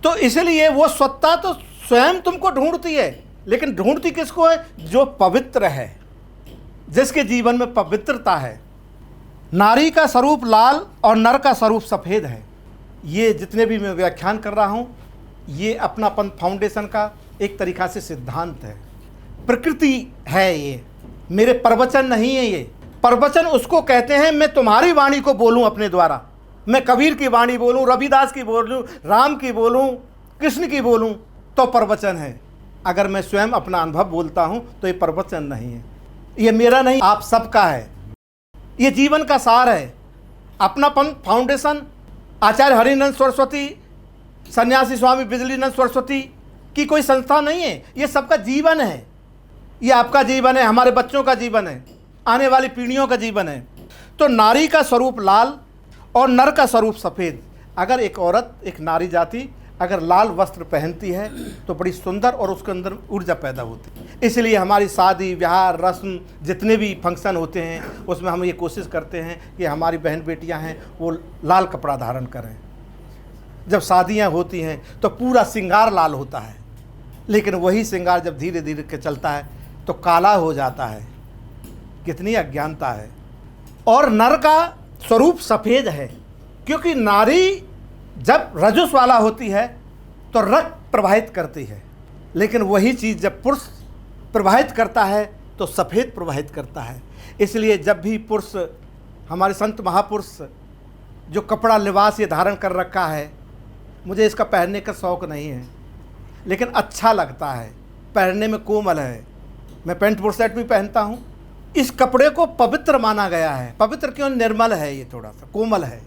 तो इसलिए वो सत्ता तो स्वयं तुमको ढूंढती है, लेकिन ढूंढती किसको है? जो पवित्र है, जिसके जीवन में पवित्रता है। नारी का स्वरूप लाल और नर का स्वरूप सफ़ेद है। ये जितने भी मैं व्याख्यान कर रहा हूँ, ये अपनापन फाउंडेशन का एक तरीक़ा से सिद्धांत है, प्रकृति है। ये मेरे प्रवचन नहीं है। ये प्रवचन उसको कहते हैं मैं तुम्हारी वाणी को बोलूं अपने द्वारा, मैं कबीर की वाणी बोलूं, रविदास की बोलूं, राम की बोलूं, कृष्ण की बोलूं, तो प्रवचन है। अगर मैं स्वयं अपना अनुभव बोलता हूं तो ये प्रवचन नहीं है, ये मेरा नहीं, आप सबका है। ये जीवन का सार है। अपनापन फाउंडेशन आचार्य हरिनंद सरस्वती, सन्यासी स्वामी बिजलीनंद सरस्वती की कोई संस्था नहीं है, ये सबका जीवन है। ये आपका जीवन है, हमारे बच्चों का जीवन है, आने वाली पीढ़ियों का जीवन है। तो नारी का स्वरूप लाल और नर का स्वरूप सफ़ेद। अगर एक औरत, एक नारी जाति अगर लाल वस्त्र पहनती है तो बड़ी सुंदर और उसके अंदर ऊर्जा पैदा होती है। इसलिए हमारी शादी ब्याह रस्म जितने भी फंक्शन होते हैं उसमें हम ये कोशिश करते हैं कि हमारी बहन बेटियां हैं वो लाल कपड़ा धारण करें। जब शादियां होती हैं तो पूरा श्रृंगार लाल होता है, लेकिन वही श्रृंगार जब धीरे धीरे के चलता है तो काला हो जाता है। कितनी अज्ञानता है। और नर का स्वरूप सफ़ेद है, क्योंकि नारी जब रजस वाला होती है तो रक्त प्रवाहित करती है, लेकिन वही चीज़ जब पुरुष प्रवाहित करता है तो सफ़ेद प्रवाहित करता है। इसलिए जब भी पुरुष, हमारे संत महापुरुष जो कपड़ा लिबास ये धारण कर रखा है, मुझे इसका पहनने का शौक़ नहीं है, लेकिन अच्छा लगता है, पहनने में कोमल है। मैं पैंट बुशर्ट भी पहनता हूँ। इस कपड़े को पवित्र माना गया है। पवित्र क्यों? निर्मल है, ये थोड़ा सा कोमल है।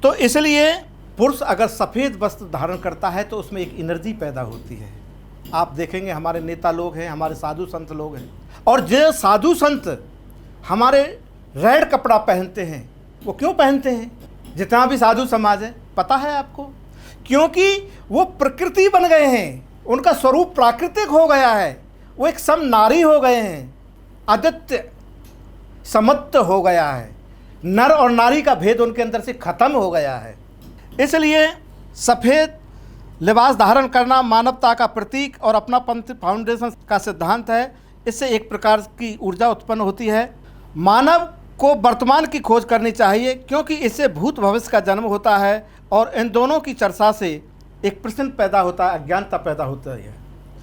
तो इसलिए पुरुष अगर सफ़ेद वस्त्र धारण करता है तो उसमें एक एनर्जी पैदा होती है। आप देखेंगे हमारे नेता लोग हैं, हमारे साधु संत लोग हैं, और जो साधु संत हमारे रेड कपड़ा पहनते हैं, वो क्यों पहनते हैं? जितना भी साधु समाज है, पता है आपको? क्योंकि वो प्रकृति बन गए हैं, उनका स्वरूप प्राकृतिक हो गया है, वो एक सम नारी हो गए हैं, आदित्य समत्व हो गया है। नर और नारी का भेद उनके अंदर से खत्म हो गया है। इसलिए सफ़ेद लिबास धारण करना मानवता का प्रतीक और अपनापन फाउंडेशन का सिद्धांत है। इससे एक प्रकार की ऊर्जा उत्पन्न होती है। मानव को वर्तमान की खोज करनी चाहिए, क्योंकि इससे भूत भविष्य का जन्म होता है और इन दोनों की चर्चा से एक प्रश्न पैदा होता है, अज्ञानता पैदा होता है।